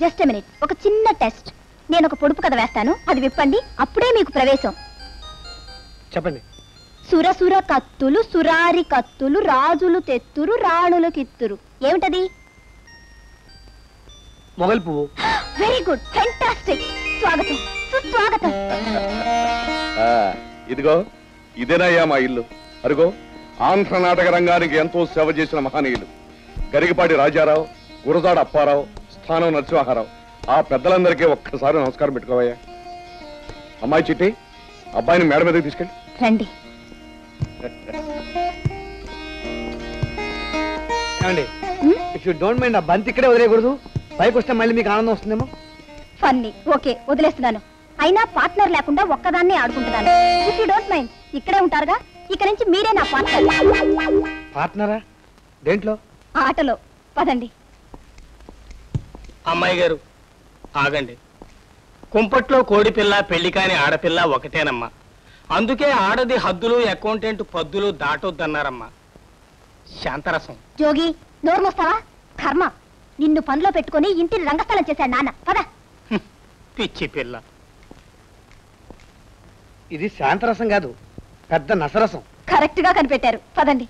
Just minute, ఒక చిన్న test. నేను ఒక పొడుపు కథ వేస్తాను, అది విప్పండి, అప్పుడే మీకు ప్రవేశం. చెప్పండి. సురసుర కత్తులు సురారి కత్తులు రాజులు తెత్తురు రాణులు కిత్తురు. ఏమిటది? మొగల్ పువ్వు. Very good, fantastic. స్వాగతం, సుస్వాగతం. ఇదిగో ఇదేనయ్యా మా ఇల్లు. అరుగో ఆంధ్ర నాటక రంగానికి ఎంతో సేవ చేసిన మహనీయులు గరికపాటి రాజారావు, గురజాడ అప్పారావు, స్థానం నరసింహారావు. ఆ పెద్దలందరికీ ఒక్కసారి నమస్కారం పెట్టుకోవయ్యా. అమ్మాయి చిట్టి, అబ్బాయిని మేడ మీదకి తీసుకెళ్ళి రండి. ఇఫ్ యూ డోంట్ మైండ్, ఆ బంతి ఇక్కడే వదిలేయకూడదు. పైకి వస్తే మళ్ళీ మీకు ఆనందం వస్తుందేమో. ఫన్నీ. ఓకే, వదిలేస్తున్నాను. అయినా పార్ట్నర్ లేకుండా ఒక్కదాన్నే ఆడుకుంటున్నాను. ఇఫ్ యూ డోంట్ మైండ్, ఇక్కడే ఉంటారుగా, ఇక నుంచి మీరే నా పార్ట్నర్. పార్ట్నరా? దేంట్లో? ఆటలో. పదండి. అమ్మాయి గారు ఆగండి. కుంపట్లో కోడిపిల్ల పెళ్లి కాని ఆడపిల్ల ఒకటేనమ్మా. అందుకే ఆడది హద్దులు అకౌంటెంట్ పద్దులు దాటొద్దన్నారమ్మా. శాంతరసం. జోగి, నోరు మోస్తావా? కర్మ, నిన్ను పనిలో పెట్టుకుని ఇంటిని రంగస్థలం చేశాడు నాన్న. పద. పిచ్చి పిల్ల. ఇది శాంతరసం కాదు, పెద్ద నసరసం. కరెక్ట్ గా కనిపెట్టారు. పదండి.